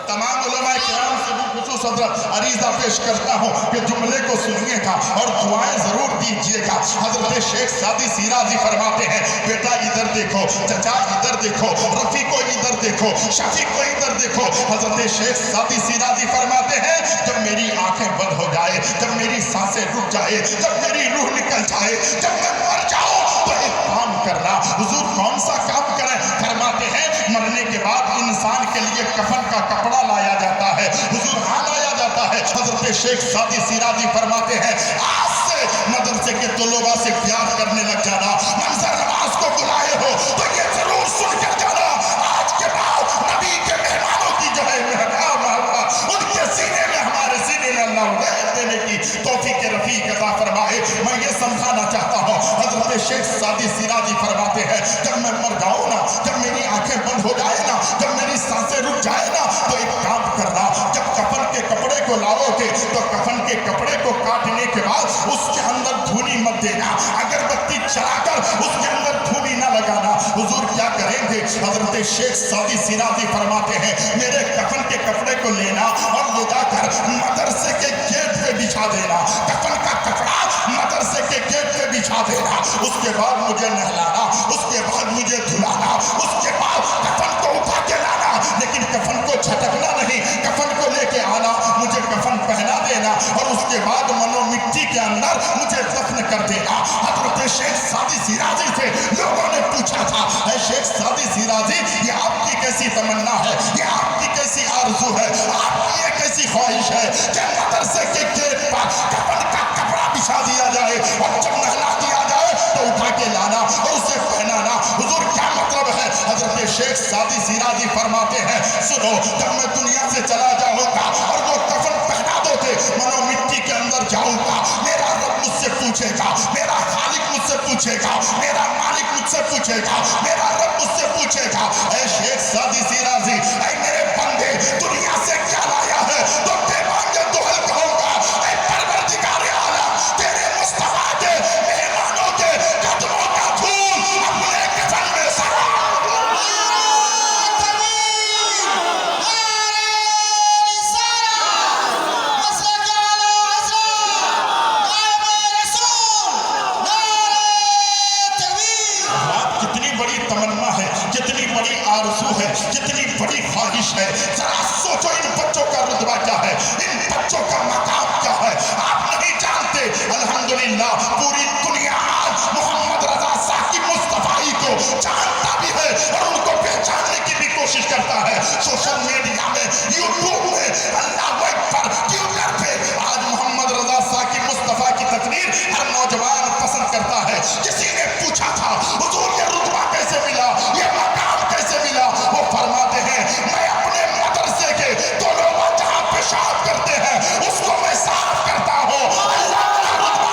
तमाम उलमाए किराम से भी खुसूस हजरत अरीज़ा पेश करता हूँ कि जुमले को सुनिएगा और दुआएं जरूर दीजिएगा। हजरत शेख सादी सीराजी फरमाते हैं, बेटा इधर देखो, चचा इधर देखो, रफी को इधर देखो, शफी को इधर देखो। हजरत शेख सादी सीराजी फरमाते हैं, जब मेरी आंखें बंद हो जाए, जब मेरी सांसें रुक जाए, जब मेरी रूह निकल जाए, जब मैं मर जाऊं तो एक काम करना। हुजूर कौन सा काम करें? फरमाते हैं, मरने के बाद इंसान के लिए कफन का कपड़ा लाया जाता है। हुजूर हाँ लाया जाता है। हजरत शेख सादी सीराजी फरमाते हैं, आज से मदरसे के तलबा से प्यार करने लग जाना। मंजर नवाज को बुलाए हो तो ये जरूर सुन कर जाना, आज के बाद नबी के मेहमानों की जो है उनके सीने में, हमारे सीने में अल्लाह देने की तौफीक रफीक अता फरमाए। मैं ये समझाना चाहता हूँ, हजरत शेख सादी सीराजी फरमाते हैं, जब मैं मर जाऊँ ना, जब मेरी आंखें बंद हो जाए ना, जब मेरी सांसें रुक जाए ना, तो एक काम करना, जब कफन के कपड़े को लाओगे तो कफन के कपड़े को काटने के बाद उसके अंदर धूनी मत देना, अगरबत्ती चलाकर उसके अंदर धूनी न लगाना। हुजूर क्या करेंगे? हजरत शेख सादी सीराजी फरमाते हैं, मेरे कफन के कपड़े को लेना और ले जाकर मदरसे के गेट पे बिछा देना, कफन का कपड़ा मदरसे के गेट पे बिछा देना। उसके बाद मुझे नहलाना, उसके बाद मुझे धुलाना, उसके बाद कफन को उठा के लाना, लेकिन कफन को झटकना नहीं, कफन को लेके आना, मुझे कफन पहना देना और उसके बाद मनो मिट्टी के अंदर मुझे दफन कर देना। हजरत शेख सादी सीराजी से लोगों ने पूछा था, ऐ शेख सादी सीराजी, ये आपकी कैसी तमन्ना है, ये आपकी कैसी आरज़ू है, आपकी ये कैसी ख्वाहिश है कि मदरसे के गेट पर कफन का कपड़ा बिछा दिया जाए और जब नहला दिया जाए तो उठा के लाना और उसे पहनाना? हुजूर क्या मतलब है? हजरत शेख सादी सीराजी फरमाते हैं, सुनो, जब मैं दुनिया से चला जाऊंगा और वो कफन पहना दोगे, मनो मिट्टी के अंदर जाऊंगा, मेरा रब मुझसे पूछेगा, मेरा खालिक मुझसे पूछेगा, मेरा मालिक मुझसे पूछेगा, मेरा रब मुझसे पूछेगा, ऐ शेख सादी सीराजी, ऐ मेरे बंदे, दुनिया से क्या लाया है? तो बेमांगे दुहल कहूंगा, ऐ परवरदिगार आलम, तेरे मुस्तफा के मेहमानों के कदमों का धूल अपने कफन में सरा। कितनी बड़ी तमन्ना है, कितनी बड़ी आरज़ू है, कितनी बड़ी ख्वाहिश है। जरा सोचो इन बच्चों का रुतबा क्या है, इन बच्चों का मकाम क्या है, आप नहीं जानते। अल्हम्दुलिल्लाह पूरी दुनिया आज मोहम्मद रजा साकिब मुस्तफाई को जानता भी है और उनको पहचानने की भी कोशिश करता है। सोशल मीडिया में, यूट्यूब में, अल्लाह अकबर, ट्विटर पे आज मोहम्मद रजा साकिब मुस्तफा की तकरीर हर नौजवान पसंद करता है। किसी ने पूछा था, हुजूर ये रुतबा कैसे मिला, ये मकाम कैसे मिला? वो फरमाते हैं, मैं अपने मदरसे के दो लोग जहां पेशाब करते हैं उसको मैं साफ करता हूँ। अल्लाह का रुतबा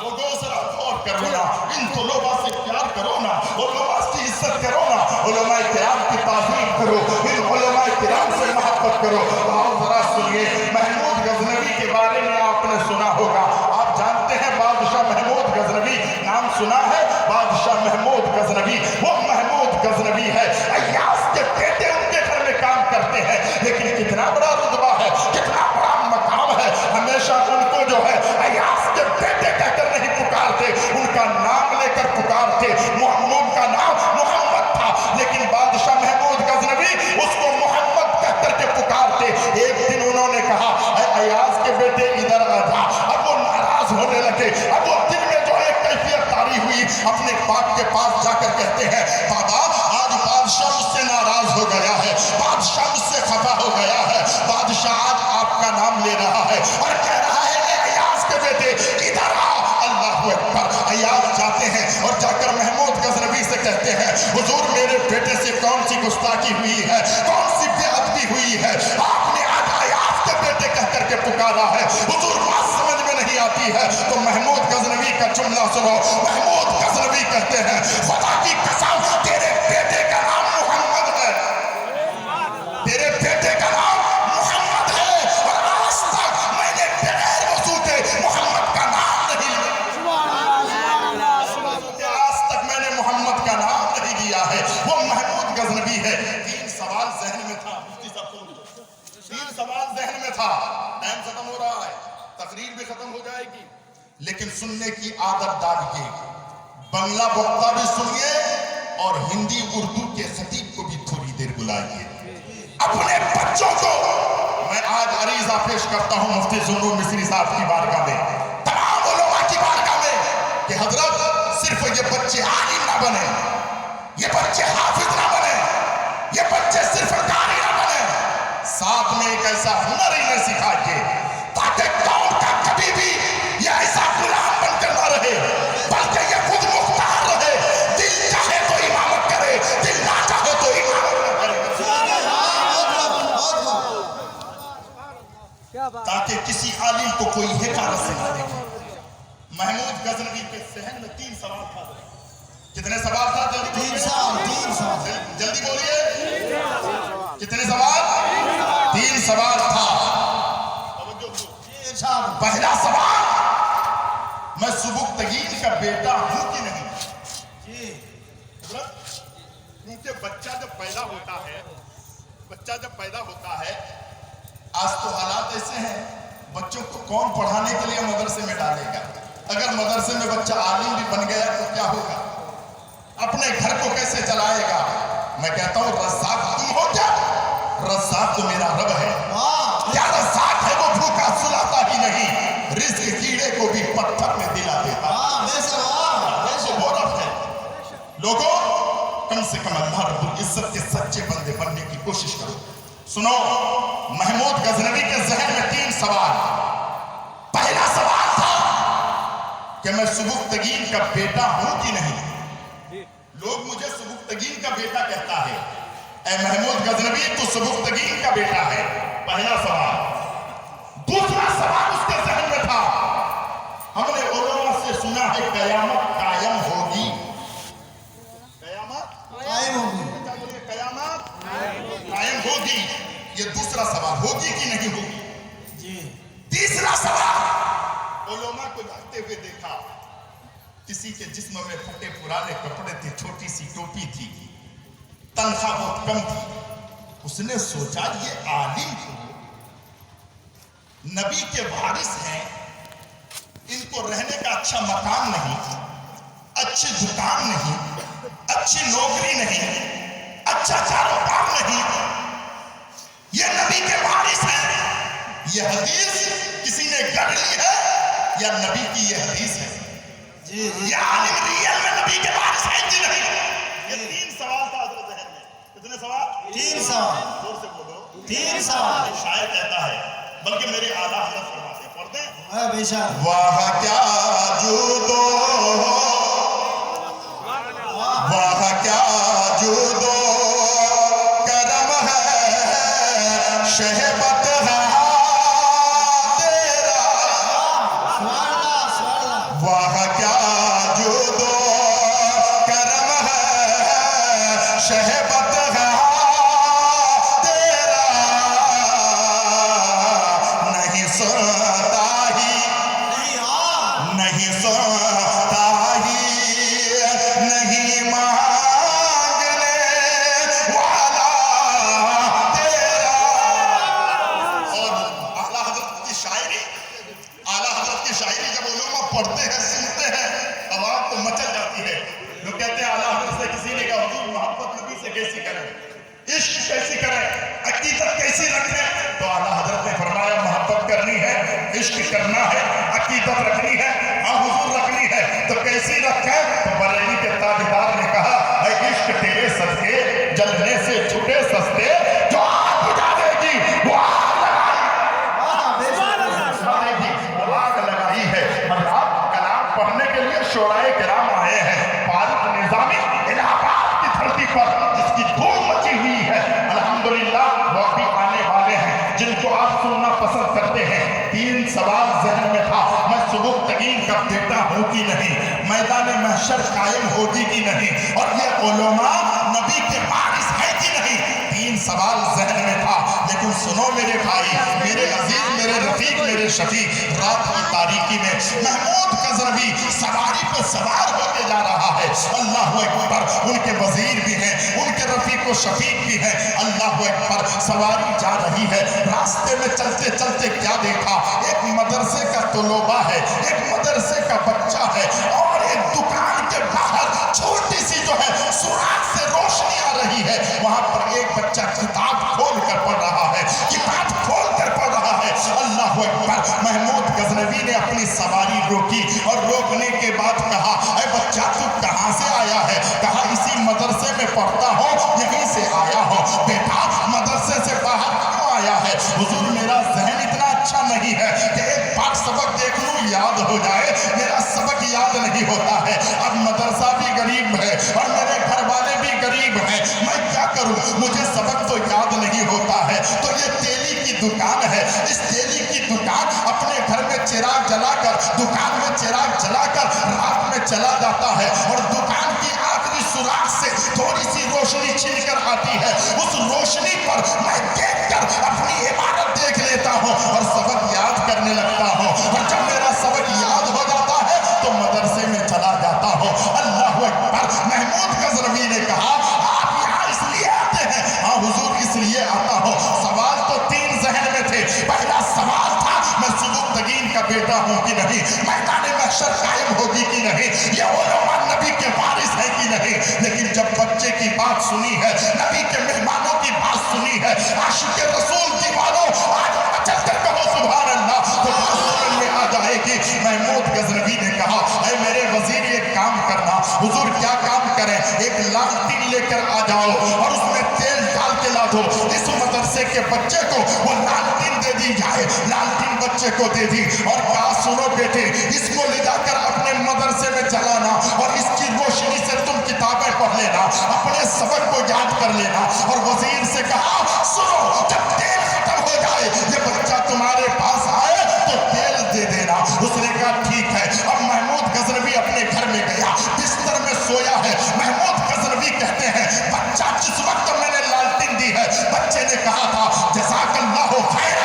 लोगों से गौर करो ना, इन तलबा से प्यार करो ना, उलमा की इज्जत करो ना, उलमा किराम की ताज़ीम करो, इन उलमा किराम से मोहब्बत करो। और जरा सुनिए, महमूद गजनवी के बारे में आपने सुना होगा, आप जानते हैं बादशाह महमूद गजनवी, नाम सुना है? बादशाह महमूद गजनवी, वो महमूद गजनवी है, अय्याज के बेटे उनके घर में काम करते हैं, लेकिन कितना बड़ा रुतबा है, कितना बड़ा मकाम है। हमेशा उनको जो है अय्याज के बेटे कहकर नहीं पुकारते, उनका नाम लेकर पुकारते। उनका नाम मोहम्मद था, लेकिन बादशाह महमूद गजनवी उसको मोहम्मद कहकर के पुकारते। एक दिन उन्होंने कहा, अय्याज के बेटे इधर आ जा। अब वो नाराज होने लगे। अब वो दिन में जो एक कैफियत तारी हुई, अपने बाप के पास जाकर कहते हैं, बाबा आज बादशाह मुझसे नाराज हो गया है, बादशाह मुझसे खफा हो गया है, बादशाह आज आपका नाम ले रहा है और कह रहा है, अय्याज के बेटे इधर आ। अल्लाहू अकबर। अय्याज जाते हैं और जाकर महमूद गजनवी से कहते हैं, हुजूर मेरे बेटे से कौन सी गुस्ताखी हुई है, कौन सी बेअदबी हुई है, आपने आज अय्याज के बेटे कहकर के पुकारा है, हुजूर बात समझ में नहीं आती है। तो महमूद गजनवी का जुमला सुनो। महमूद गजनवी कहते हैं, खुदा की कसम तेरे बेटे का नाम मोहम्मद है, तेरे बेटे का नाम मोहम्मद है, और आज तक मैंने बगैर वजू के मोहम्मद का नाम नहीं लिया, आज तक मैंने मोहम्मद का नाम नहीं लिया है। वो महमूद गजनवी है। سوال ذہن میں تھا، مفتی صاحب سن لو، 3 سوال ذہن میں تھا. ٹائم ختم ہو رہا ہے، تقریر بھی ختم ہو جائے گی، لیکن سننے کی عادت ڈالیے. بنگلہ وقتہ بھی سنیے اور ہندی اردو کے خطیب کو بھی تھوڑی دیر بلائیے. اپنے بچوں کو میں آج عریضہ پیش کرتا ہوں مفتی ذوالنور مصری صاحب کی بارگاہ میں، تمام علماء کی بارگاہ میں، کہ حضرت صرف یہ بچے عالم نہ بنے، یہ بچے حافظ نہ بنے، یہ بچے صرف قاری نہ بنے، ساتھ میں ایک ایسا ہنر انہیں سکھائیے تاکہ قوم کا کبھی بھی یہ ایسا غلام بن کر نہ رہے، بلکہ یہ خود مختار رہے، دل چاہے تو امامت کرے، دل نہ چاہے تو امامت نہ کرے، تاکہ کسی عالم کو کوئی حقارت سے نہ دیکھے. محمود غزنوی کے ذہن میں 3 سوال تھا. کتنے سوال تھا؟ جلدی 3 سوال. جلدی بولیے. کتنے سوال؟ 3 سوال تھا. پہلا سوال، میں سبکتگین کا بیٹا ہوں کہ نہیں؟ کیونکہ بچہ جب پیدا ہوتا ہے، آج تو حالات ایسے ہیں، بچوں کو کون پڑھانے کے لیے مدرسے میں ڈالے گا؟ اگر مدرسے میں بچہ عالم بھی بن گیا تو کیا ہوگا؟ اپنے گھر کو کیسے چلائے گا؟ میں کہتا ہوں رزاق تم ہو کیا؟ رزاق تو میرا رب ہے. کیا رزاق ہے وہ بھوکا سلاتا ہی نہیں، رزق کیڑے کو بھی پتھر میں دلا دیتا. وہ رب ہے. لوگوں کم سے کم اللہ رب العزت کے سچے بندے بننے کی کوشش کرو. سنو، محمود غزنوی کے ذہن میں 3 سوال. پہلا سوال تھا کہ میں سبکتگین کا بیٹا ہوں کہ نہیں؟ لوگ مجھے سبکتگین کا بیٹا کہتا ہے. اے محمود غزنوی تو سبکتگین کا بیٹا ہے. پہلا سوال. دوسرا سوال اس کے ذہن میں تھا، ہم نے علماء سے سنا ہے قیامت قائم ہوگی. قیامت قائم ہوگی. یہ دوسرا سوال، ہوگی کہ نہیں ہوگی؟ تیسرا سوال، علماء کو جاتے ہوئے دیکھا، کسی کے جسم میں پھٹے پرانے کپڑے تھے، چھوٹی سی ٹوپی تھی، تنخواہ بہت کم تھی. اس نے سوچا یہ عالم کو نبی کے وارث ہیں، ان کو رہنے کا اچھا مکان نہیں، اچھی دکان نہیں، اچھی نوکری نہیں، اچھا کاروبار نہیں، یہ نبی کے وارث ہیں. یہ حدیث کسی نے گڑھ لی ہے یا نبی کی یہ حدیث ہے؟ یہ عالم ریئل میں نبی کے وارث ہے کہ نہیں؟ یہ 3 سوال تھا حضرت ذہن میں. کتنے سوال؟ 3 سوال. زور سے بولو. 3 سوال. شاعر کہتا ہے، بلکہ میرے اعلیٰ حضرت فرماتے ہیں، پڑھ دیں. بے شک. واہ کیا جودو، واہ کیا جودو کرم ہے، شہبت ہے تیرا. واہ کیا جودو کرم ہے، شہبت ہے تیرا. نہیں سنتا ہی، نہیں سنتا ہی، نہیں مانگنے والا تیرا. اور اعلیٰ حضرت کی شاعری، اعلیٰ حضرت کی شاعری جب علماء پڑھتے ہیں، سنتے ہیں، عوام تو مچل جاتی ہے. لوگ کہتے ہیں اعلیٰ حضرت سے کسی نے کہا حضور محبت نبی سے کیسی کریں، عشق کیسی کریں، عقیدت کیسی رکھیں؟ تو اعلیٰ حضرت نے فرمایا محبت کرنی ہے، عشق کرنا ہے، عقیدت رکھنی ہے. ہاں حضور رکھنی ہے تو کیسی رکھیں؟ تو بریلی کے تاجدار نے کہا اے عشق تیرے صدقے جلنے سے چھٹے سستے، جو آگ بجھا دے گی وہ آگ لگائی ہے. حضرات کلام پڑھنے کے لیے شعراء کرام آئے ہیں. فاروق نظامی الہ آباد کی دھرتی پر جس کی دھوم مچی ہوئی ہے، الحمدللہ وہ بھی آنے والے ہیں جن کو آپ سننا پسند کرتے ہیں. 3 سوال ذہن میں تھا، میں سبکتگین کا بیٹا ہوں کہ نہیں، میدان محشر قائم ہوگی کہ نہیں، اور یہ علماء نبی کے وارث ہے کہ نہیں. 3 سوال ذہن میں تھا. لیکن سنو، سنو میرے بھائی، میرے عزیز، میرے رفیق، میرے شفیق، رات کی تاریکی میں محمود غزنوی سواری پہ سوار ہو کے جا رہا ہے۔ اللہ اکبر، ان کے وزیر بھی ہیں، ان کے رفیق و شفیق بھی ہیں۔ اللہ اکبر، سواری جا رہی ہے۔ راستے میں چلتے چلتے کیا دیکھا؟ ایک مدرسے کا طلبہ ہے، ایک مدرسے کا بچہ ہے، اور ایک دکان کے باہر چھوٹی سی جو ہے سوراخ سے روشنی آ رہی ہے، وہاں پر ایک بچہ کتاب کھول کر پڑھ رہا ہے، کتاب کھول کر پڑھ رہا ہے۔ اللہ اکبر، محمود غزنوی نے اپنی سواری روکی اور روکنے کے بعد کہا، اے بچہ تو کہاں سے آیا ہے؟ کہا اسی مدرسے میں پڑھتا ہوں، یہیں سے آیا ہوں۔ بیٹا مدرسے سے باہر کیوں آیا ہے؟ حضور میرا ذہن اتنا اچھا نہیں ہے کہ ایک پاک سبق دیکھ لوں یاد ہو جائے، میرا سبق یاد نہیں ہوتا ہے۔ اب مدرسہ بھی غریب ہے اور میرے گھر والے بھی غریب ہیں، میں کیا کروں؟ مجھے سبق تو یاد نہیں ہوتا ہے۔ تو یہ تیلی کی دکان ہے، اس تیلی کی دکان اپنے گھر میں چراغ جلا کر، دکان میں چراغ جلا کر رات میں چلا جاتا ہے، اور دکان کی آخری سوراخ سے تھوڑی سی روشنی چھن کر آتی ہے، اس روشنی پر میں دیکھ کر اپنی عبادت دیکھ لیتا ہوں اور سبق یاد کرنے لگتا ہوں، اور جب میرا سبق یاد ہو جاتا ہے تو مدرسے میں چلا جاتا ہوں۔ اللہ اکبر، محمود غزنوی نے کہا آپ یہاں اس لیے آتے ہیں؟ ہاں حضور اس لیے آتا ہوں۔ سوال تو تین ذہن میں تھے۔ پہلا سوال تھا میں سبکتگین کا بیٹا ہوں کہ نہیں، میدان محشر قائم ہوگی کہ نہیں، یہ علماء نبی کے وارث ہے کہ نہیں۔ لیکن جب بچے کی بات سنی ہے، نبی کے مہمانوں کی بات سنی ہے، عاشق رسول دیوانوں آج مچل کر کہو سبحان اللہ، تو بات سمجھ میں آ جائے گی۔ محمود غزنوی نے کہا اے میرے وزیر ایک کام کرنا۔ حضور کیا کام کریں؟ ایک لالٹین لے کر آ جاؤ اور اس میں تیل ڈال کے لا دو، اس مدرسے کے بچے کو وہ لالٹین دے دی جائے۔ لالٹین بچے کو دے دی اور کہا سنو بیٹے، اس کو لے جا کر اپنے مدرسے میں جلانا اور اس کی روشنی سے تم کتابیں پڑھ لینا، اپنے سبق کو یاد کر لینا۔ اور وزیر سے کہا سنو، جب تیل ختم ہو جائے یہ بچہ تمہارے پاس آئے تو تیل دے دینا۔ اس نے کہا ٹھیک ہے۔ اب محمود غزنوی اپنے گھر میں گیا، بستر میں سویا ہے۔ محمود غزنوی کہتے ہیں بچہ جس وقت میں نے لالٹین دی ہے، بچے نے کہا تھا جزاک اللہ خیرا۔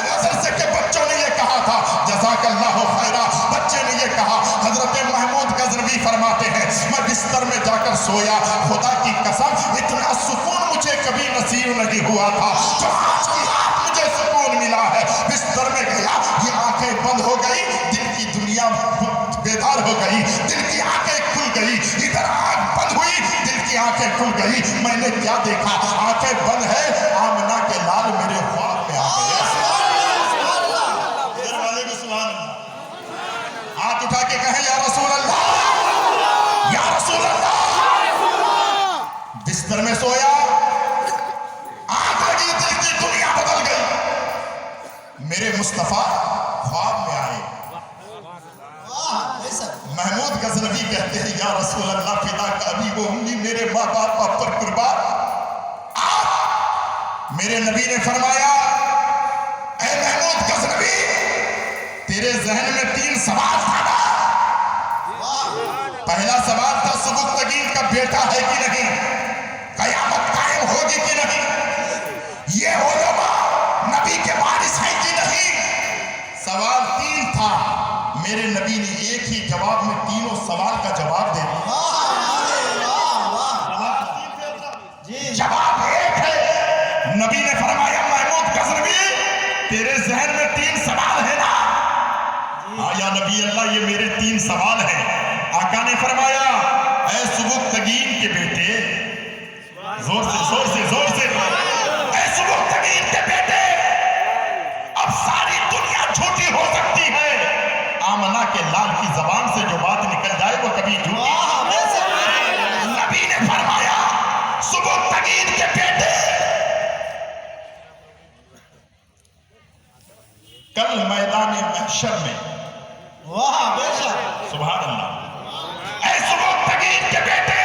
مدرسے کے بچوں نے یہ کہا تھا جزاک اللہ خیرا۔ بچے نے یہ کہا۔ حضرت محمود غزنوی فرماتے ہیں میں بستر میں جا کر سویا، خدا کی قسم اتنا سکون مجھے کبھی نصیب نہیں ہوا تھا جو آج کی رات مجھے سکون ملا ہے۔ بستر میں گیا، یہ آنکھیں بند ہو گئی، دل کی دنیا بیدار ہو گئی، دل کی آنکھیں کھل گئی، ادھر آنکھ بند ہوئی، دل کی آنکھیں کھل گئی۔ میں نے کیا دیکھا؟ آنکھیں بند ہے، آمنہ کے لال میرے خواب میں آ گئے۔ ادھر والے کو سبحان اللہ، ہاتھ اٹھا کے کہیں یا رسول اللہ، یا رسول اللہ۔ بستر میں سویا، آنکھ لگی، دل کی دنیا بدل گئی، میرے مصطفیٰ خواب میں آئے۔ محمود غزنوی کہتے ہیں یا رسول اللہ فدا کا ابھی وہ امید میرے ماں باپ پر قربان۔ میرے نبی نے فرمایا اے محمود غزنوی تیرے ذہن میں تین سوال تھا۔ پہلا سوال تھا سبکتگین کا بیٹا ہے کہ نہیں، قیامت قائم ہوگی کہ نہیں، یہ علماء نبی کے وارث ہیں کہ نہیں۔ سوال تین تھا، میرے نبی نے ایک ہی جواب میں تینوں سوال کا جواب دے دیا۔ جواب ایک ہے، نبی نے فرمایا محمود غزنوی تیرے ذہن میں تین سوال ہے نا؟ ہاں یا نبی اللہ یہ میرے تین سوال ہیں۔ آقا نے فرمایا اے سبکتگین کے بیٹے، زور سے زور سے زور سے، اے سبکتگین کے بیٹے، اب ساری دنیا جھوٹی ہو سکتی ہے، آمنہ کے لال کی زبان سے جو بات نکل جائے وہ کبھی جھوٹی۔ نبی نے فرمایا سبکتگین کے بیٹے کل میدان محشر میں، سبحان اللہ، اے سبکتگین کے بیٹے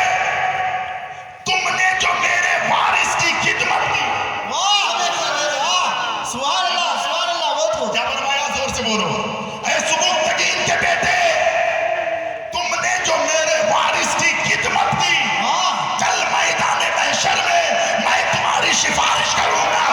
تم نے جو میرے وارث کی خدمت کی، کیا فرمایا؟ زور سے بولو، اے سبکتگین کے بیٹے تم نے جو میرے وارث کی خدمت کی، کل میدان محشر میں میں تمہاری سفارش کروں گا۔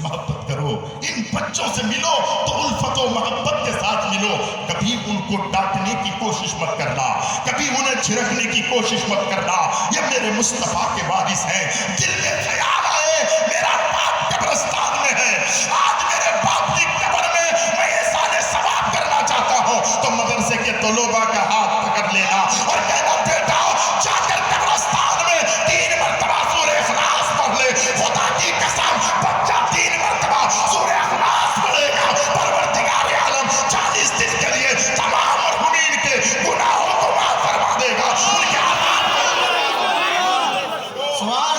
मोहब्बत करो, इन बच्चों से मिलो तो उल्फत और मोहब्बत के साथ मिलो। कभी उनको डांटने की कोशिश मत करना, कभी उन्हें छिड़कने की कोशिश मत करना। ये मेरे मुस्तफा के वारिस हैं। दिल में ख्याल आए मेरा बाप कब्रिस्तान में है, आज मेरे बाप की कब्र में मैं ये सारे सवाब करना चाहता हूँ, तो मदरसे के तलबा का हाथ पकड़ लेना और कहना बेटा जाकर कब्रिस्तान में 3 मरतबा सूरह इखलास पढ़ ले। खुदा की कसम बच्चा 3 मरतबा सूरह इखलास पढ़ेगा, परवरदिगार आलम 40 दिन के लिए तमाम मरहुमीन के गुनाहों को माफ फरमा देगा। उनके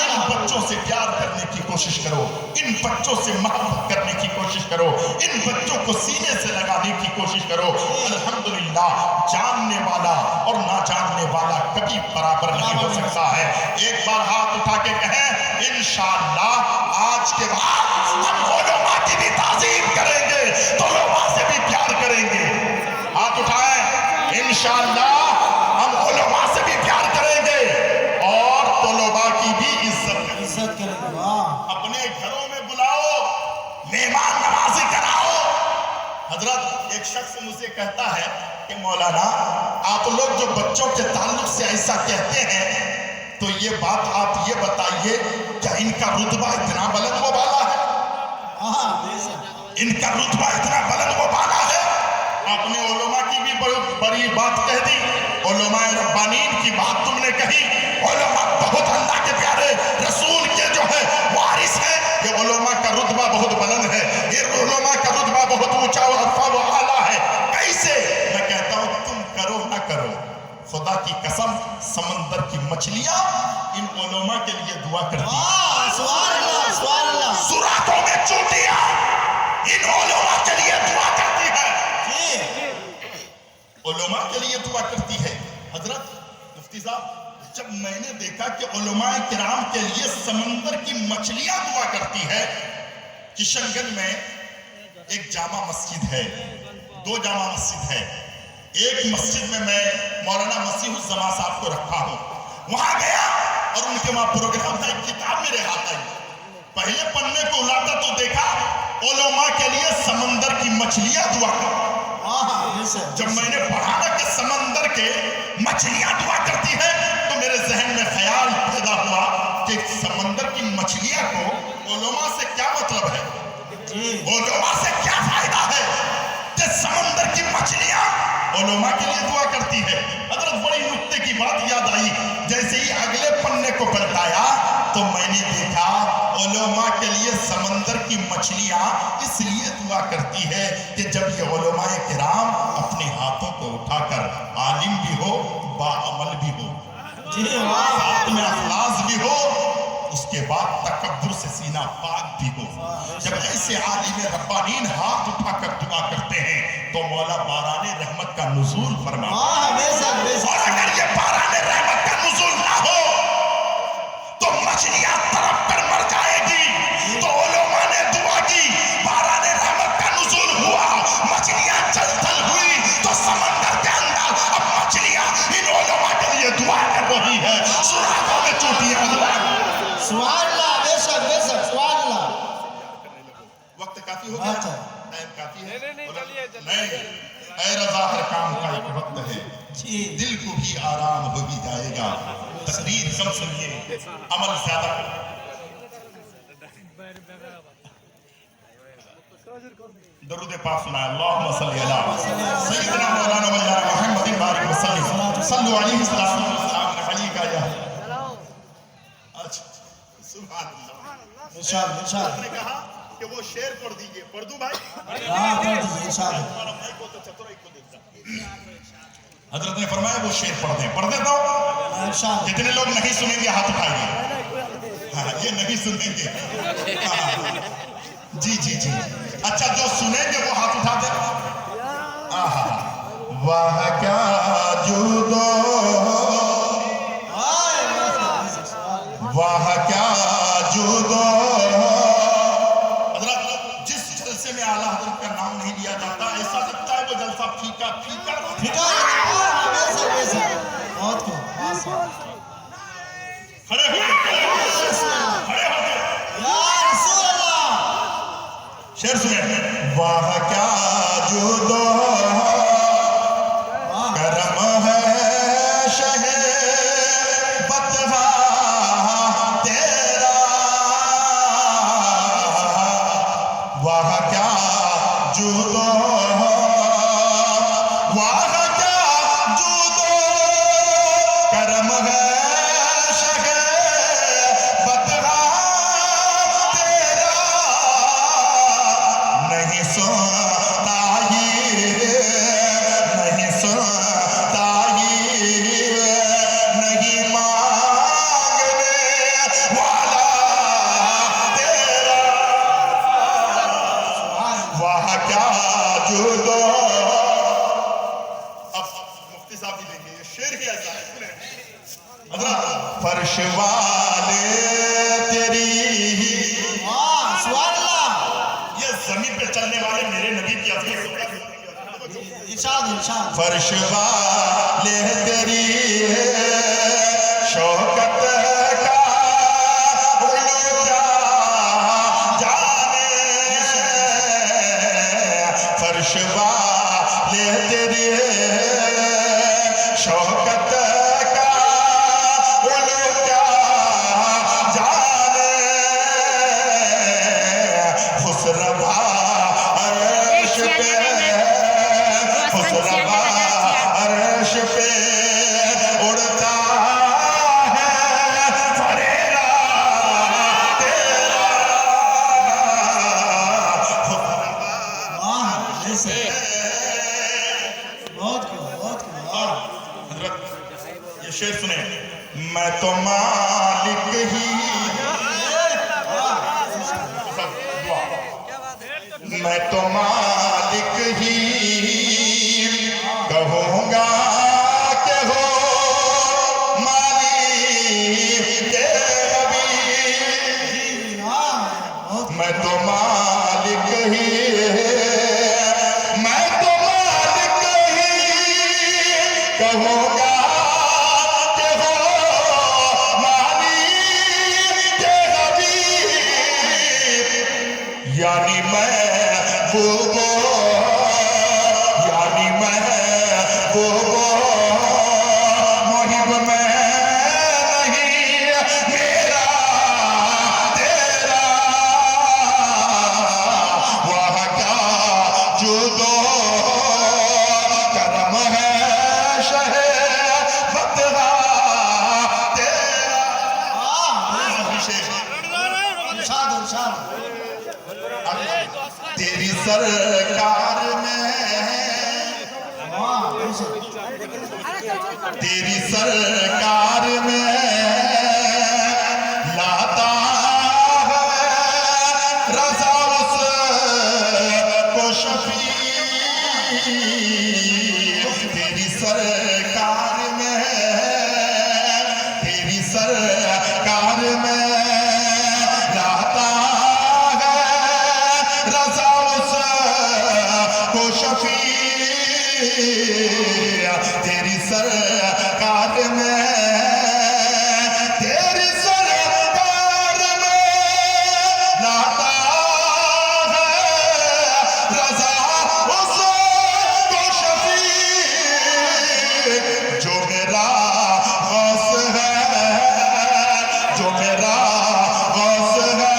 इन बच्चों से प्यार करने की कोशिश करो, इन बच्चों से मोहब्बत करने की कोशिश करो, इन बच्चों को सीने से लगाने की कोशिश करो। अल्हम्दुलिल्लाह, जानने वाला और ना जानने वाला कभी बराबर नहीं हो सकता है। एक बार हाथ उठा के कहें इंशाअल्लाह आज के बाद हम उलमा की भी ताज़ीम करेंगे, तलबा से भी प्यार करेंगे। हाथ उठाएं, इंशाअल्लाह हम उलमा से भी प्यार करेंगे और तलबा की भी इज्जत करेंगे। वाह, अपने घरों में बुलाओ, मेहमान नवाजी कराओ। हजरत, एक शख्स मुझसे कहता है कि मौलाना आप लोग जो बच्चों के ताल्लुक से ऐसा कहते हैं, तो ये बात आप ये बताइए क्या इनका रुतबा इतना बुलंद व बाला है? इनका रुतबा इतना बुलंद व बाला है? आपने उलमा की भी बड़ी बात कह दी, उलमाए रब्बानीन की बात तुमने कही। उलमा बहुत अल्लाह के प्यारे रसूल के जो है वारिस है। ये उलमा का रुतबा बहुत बुलंद है, ये उलमा का रुतबा बहुत ऊंचा और अफा व आला है। कैसे? मैं कहता हूं तुम करो ना करो, खुदा की कसम समंदर की मछलियां इन उलमा के लिए दुआ करती है। सुराखों में चोटियां इन उलमा के लिए दुआ करती है, उलमा के लिए दुआ करती है। हजरत मुफ्ती साहब, जब मैंने देखा कि उलमाए किराम के लिए समंदर की मछलियां दुआ करती है। किशनगंज में एक जामा मस्जिद है, 2 जामा मस्जिद है। एक मस्जिद में मैं मौलाना मसीहुज़्ज़मा साहब को रखा हूँ, वहां गया और उनके वहां प्रोग्राम था। एक किताब मेरे हाथ आई, पहले पन्ने को उलाटा तो देखा उलमा के लिए समंदर की मछलियां दुआ करती। जब मैंने पढ़ा ना कि समंदर के मछलियां दुआ करती है, तो मेरे जहन में ख्याल पैदा हुआ कि समंदर की मछलियां को उलमा से क्या मतलब है, उलमा से क्या फायदा है कि समंदर की मछलियां उलमा के लिए दुआ करती है। हजरत, बड़ी नुक्ते की बात याद आई। जैसे ही अगले पन्ने को पलटाया तो मैंने देखा उलमा के लिए समंदर की मछलियां इसलिए दुआ करती है कि जब ये उलमाए किराम अपने हाथों को उठाकर आलिम भी हो, बाअमल भी हो, साथ में अखलास भी हो, उसके बाद तकब्बुर से सीना पाक भी हो, जब ऐसे आलिम रब्बानीन हाथ उठाकर दुआ करते हैं तो मौला बाराने रहमत का नुज़ूल फरमाता है। और अगर ये बाराने रहमत का नुज़ूल ना हो तो मछलियां तड़प कर मर जाएगी। तो उलमा ने दुआ की, बाराने रहमत का नुज़ूल हुआ, मछलियां जल हुई, तो समंदर के अंदर अब मछलियां इन उलमा के लिए दुआ कर रही है। सुराखों में चोटियां दुआ। वक्त काफी हो गया, टाइम काफी है। नहीं, ऐ रज़ा हर काम का एक वक्त है, दिल को भी आराम हो भी जाएगा। तकरीर कम सुनिए, अमल ज्यादा। दरूद पाक सुनाए, अल्लाहुम्मा सल्ली अला सय्यिदना मौलाना मौलाना मुहम्मदिन बारिक वसल्लम सल्लु अलैहि वसल्लम अली का या। अच्छा, सुभान अल्लाह। इंशाअल्लाह ने कहा कि वो शेर पढ़ दीजिए। पढ़ दूं भाई? हाँ, पढ़ दीजिए इंशाअल्लाह। हमारा भाई को तो चतुराई को देता। हजरत ने फरमाया वो शेर पढ़ दें। पढ़ देता हूँ। इंशाअल्लाह। जितने लोग नहीं सुनेंगे हाथ उठाइए। हाँ, ये नहीं सुनेंगे। हाँ, जी जी जी। अच्छा, जो सुनेंगे वो हाथ उठा दे। वाह क्या जुदो, वाह क्या जुदो। हजरत, जिस जलसे में आला हजरत का नाम नहीं लिया जाता, ऐसा लगता है वो जलसा फीका फीका फीका। बहुत खूब। खड़े हो, खड़े हो। या रसूल अल्लाह। شعر سنیں واہ کیا جودو کرم ہے شہ بطحہ تیرا واہ کیا جودو واہ کیا جودو کرم ہے شہ بطحہ تیرا نہیں سنتا نہیں سنتا نہیں مانگنے والا تیرا واہ کیا جودو اب مفتی صاحب بھی دیکھیں یہ شعر ہی ایسا ہے سنیں حضرت فرش والے تیری سبحان اللہ یہ زمین پہ چلنے والے میرے نبی کی عظمت ارشاد ارشاد فرش والے تیری شوکت کا علو کیا جانے فرش والے تیری شوکت کا علو کیا جانے خسروا عرش پہ خسروا عرش پہ اڑتا ہے فریدا تیرا واہ ایسے بہت کیا حضرت یہ شعر سنیں میں تو مالک ہی میں تو مالک ہی کہوں گا کہ ہو مالک ابھی میں تو مالک ہی میں تو مالک ہی کہوں گا کہ ہو مالک ابھی یعنی میں یعنی میں محب میں نہیں میرا تیرا واہ کیا جودو کرم ہے شہ بطحہ تیرا ارشاد ارشاد تیری سرکار میں واہ ایسے تیری سرکار میں لاتا ہے رضا اس کو شفیع تیری سرکار میں لاتا ہے رضا اس کو شفیع تیری سرکار میں لاتا ہے رضا اس کو شفیع جو میرا غوث ہے جو میرا غوث ہے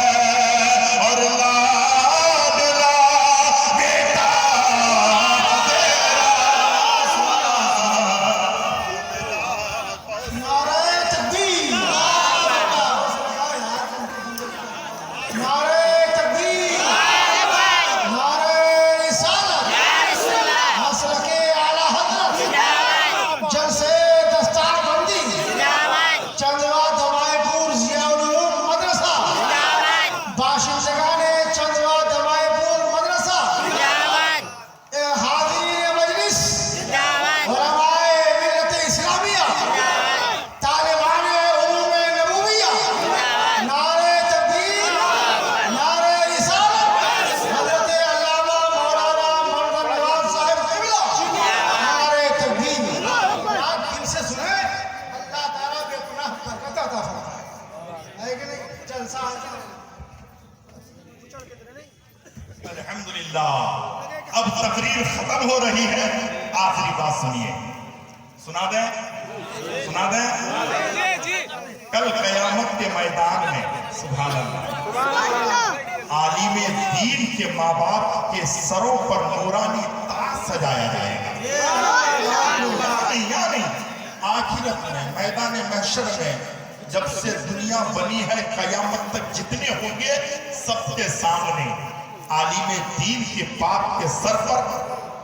اور لاڈلا بیٹا تیرا अल्हम्दुलिल्लाह। अब तकरीर खत्म हो रही है, आखिरी बात सुनिए। सुना दें? कल कयामत के मैदान में सुभान अल्लाह आलिम दीन के माँ बाप के सरों पर नूरानी ताज सजाया जाएगा। यहाँ नहीं, आखिरत में मैदान महशर में जब से दुनिया बनी है कयामत तक जितने होंगे सबके सामने आलिम दीन के बाप के सर पर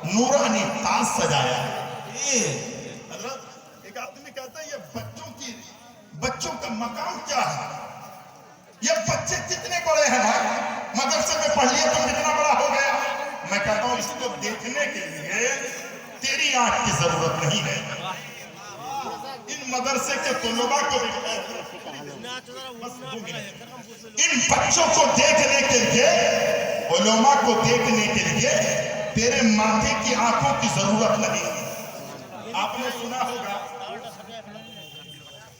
नूरानी ताज सजाया है। एक आदमी कहता है ये बच्चों का मकाम क्या है? ये बच्चे कितने बड़े हैं भाई, मदरसे में पढ़ लिया तो कितना बड़ा हो गया। मैं कहता हूँ इसको देखने के लिए तेरी आंख की जरूरत नहीं है, इन मदरसे के तुलबा को इन बच्चों को देखने के लिए, उलमा को देखने के लिए तेरे माथे की आंखों की जरूरत नहीं। आपने सुना होगा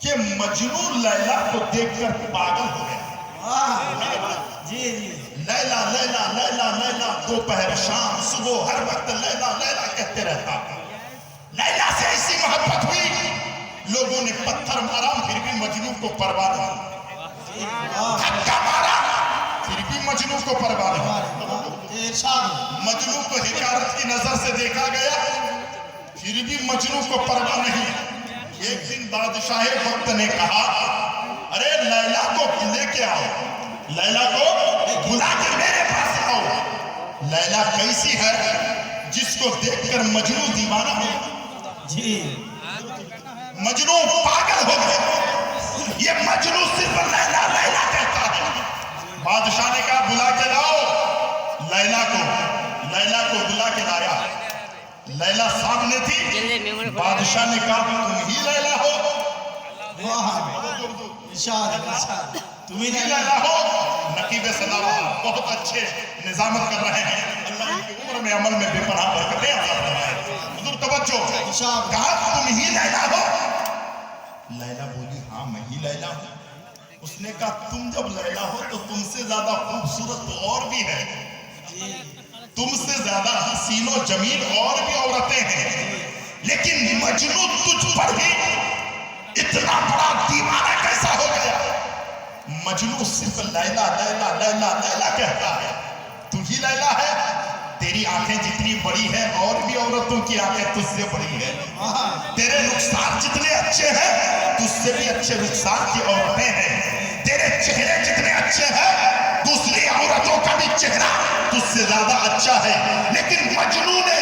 कि मजनू लैला को देखकर पागल हो गया। जी जी लैला लैला लैला लैला, दोपहर शाम सुबह हर वक्त लैला लैला कहते रहता। लैला से ऐसी मोहब्बत हुई, लोगों ने पत्थर मारा फिर भी मजनू को परवाह नहीं, धक्का मारा फिर भी मजनू को परवाह नहीं। मजनू को हिकारत की नजर से देखा गया, फिर भी मजनू को परवाह नहीं। एक दिन बादशाह वक्त ने कहा, अरे लैला को लेके आओ, लैला को बुला के मेरे पास आओ। लैला कैसी है जिसको देखकर मजनू दीवाना हो जी, मजनू पागल हो गया। ये मजनू सिर्फ लैला लैला कहता है। बादशाह ने कहा बुला के लाओ लैला को बुला के लाया। लैला सामने थी, बादशाह ने कहा तुम ही लैला हो? तुम ही लैला हो? नकीब सलावत बहुत अच्छे निजामत कर रहे हैं, अल्लाह की उम्र में अमल में बेपनाह बरकतें अता फरमाए। हुजूर तवज्जो, कहा तुम ही लैला हो? लैला बोली हाँ मैं ही लैला हूँ। उसने कहा तुम जब लैला हो तो तुमसे ज्यादा खूबसूरत तो और भी है, तुमसे ज्यादा हसीनो जमील और भी औरतें हैं, लेकिन मजनू तुझ पर ही इतना बड़ा दीवाना कैसा हो गया? मजनू सिर्फ लैला लैला लैला लैला कहता है। तू ही लैला है, तेरी आंखें जितनी बड़ी है और भी औरतों की आंखें तुझसे बड़ी है। तेरे रुखसार जितने अच्छे हैं तुझसे भी अच्छे रुखसार की औरतें हैं। तेरे चेहरे जितने अच्छे हैं दूसरी औरतों का भी चेहरा तुझसे ज्यादा अच्छा है, लेकिन मजनू ने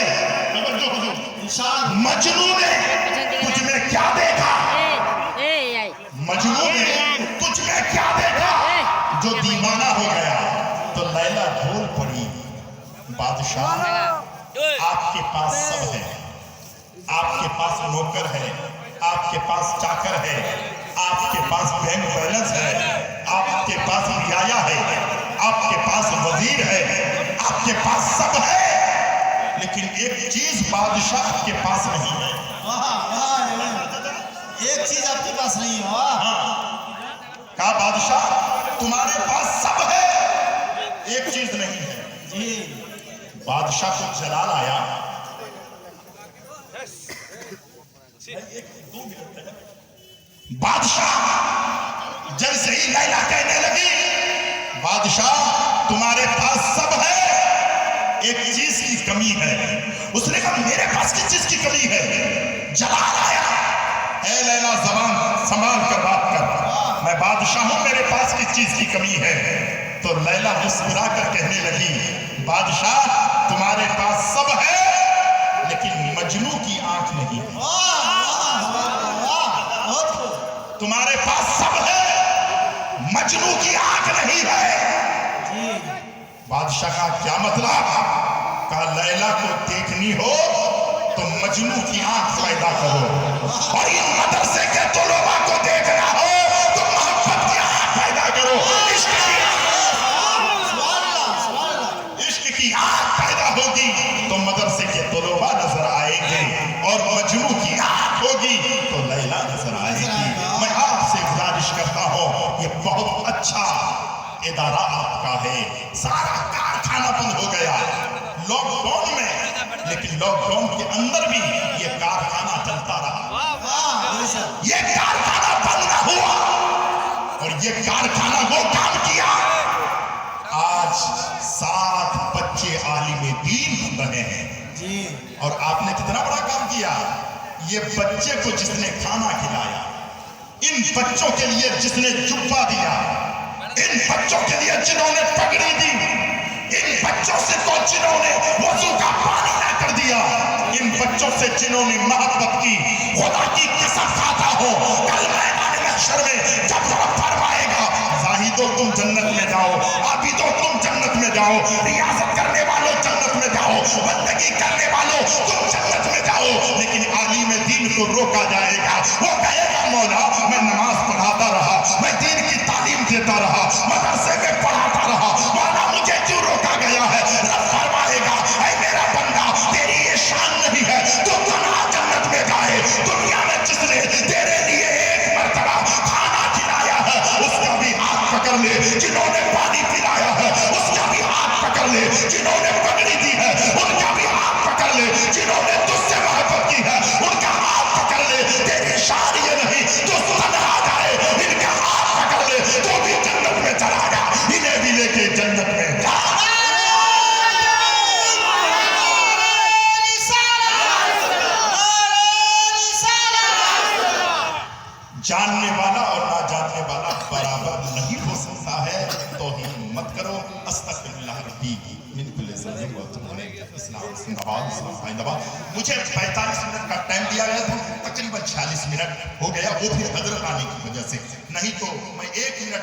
तुझ में क्या देखा? मजनू ने तुझ में क्या देखा जो दीवाना हो गया? तो लैला बोल पड़ी, बादशाह आपके पास सब है, आपके पास नौकर है, आपके पास चाकर है, आपके पास बैंक बैलेंस है, आपके पास रियाया है, आपके पास वजीर है, आपके पास सब है, लेकिन एक चीज बादशाह के पास नहीं है। एक चीज आपके पास नहीं है। कहा बादशाह तुम्हारे पास सब है, एक चीज नहीं है। जी बादशाह को जलाल आया, बादशाह जैसे ही लैला कहने लगी बादशाह तुम्हारे पास सब है, एक चीज की कमी है। उसने कहा मेरे पास किस चीज की कमी है? जलाल आया, ऐ लैला जबान संभाल कर बात कर, मैं बादशाह हूं, मेरे पास किस चीज की कमी है? तो लैला मुस्कुरा कर कहने लगी बादशाह तुम्हारे पास सब है, लेकिन मजनू की आंख नहीं है। तुम्हारे पास सब है, मजनू की आंख नहीं है। बादशाह का क्या मतलब? कहा लैला को देखनी हो तो मजनू की आंख पैदा करो, और इन मदरसे के तुलबा को देखना हो तो मोहब्बत की आंख पैदा करो। इश्क की आंख पैदा होगी तो मदरसे के तुलबा नजर आएंगे, और मजनू की आंख होगी तो लैला नजर आएगी। मैं आपसे गुजारिश करता हूँ, ये बहुत अच्छा इदारा आपका है, सारा कारखाना बंद हो गया। लॉक डाउन में, लेकिन लॉकडाउन के अंदर भी ये कारखाना चलता रहा, हाँ वही सर। ये कारखाना बंद न हुआ, और ये कारखाना वो काम किया। आज 7 बच्चे आलिम दीन बन रहे हैं जी। और आपने कितना बड़ा काम किया। ये बच्चे को जिसने खाना खिलाया, इन बच्चों के लिए जिसने जुब्बा दिया, इन बच्चों के लिए जिन्होंने पगड़ी दी, इन बच्चों से तो जिन्होंने वजू का पानी ना कर दिया, इन बच्चों से जिन्होंने मोहब्बत की, खुदा की कसम खाता हो कल मैदान महशर में जब रब फरमाएगा जाहिदो तुम जन्नत में जाओ, आबिदो तुम जन्नत में जाओ, रियासत करने वालों जन्नत में जाओ, बंदगी करने वालों तुम जन्नत में जाओ, लेकिन आलिम दीन को रोका जाएगा। वो कहेगा मौला मैं नमाज पढ़ाता रहा, मैं दीन की तालीम देता रहा, मदरसे में पढ़ाता रहा, मौला मुझे क्यों रोका गया है। रब फरमाएगा ऐ मेरा बंदा तेरी ये शान नहीं है तो तन्हा जन्नत में जाए। दुनिया में जिसने तेरे लिए एक मर्तबा खाना खिलाया है उसका भी हाथ पकड़ ले, जिन्होंने पानी पिलाया है उसका भी हाथ पकड़ ले, जिन्होंने पगड़ी दी है उनका भी हाथ पकड़ ले, जिन्होंने तुझसे मोहब्बत की है उनका हाथ पकड़ ले। तेरी शान ये नहीं तो तन्हा जाए, इनका हाथ पकड़ ले तो भी जन्नत में चला जा, इन्हें भी लेके जन्नत में जा। जानने वाला और ना जानने वाला बराबर नहीं हो सकता है। तो ही मत करो। अस्तगफिरुल्लाह रब्बी मिन कुल्ली ज़ंबिन व अतूबु इलैह। इस्लाम जिंदाबाद, इस्लाम जिंदाबाद। मुझे 45 मिनट का टाइम दिया गया था, तकरीबन 46 मिनट हो गया, वो भी हजरत आने की वजह से, नहीं तो मैं 1 मिनट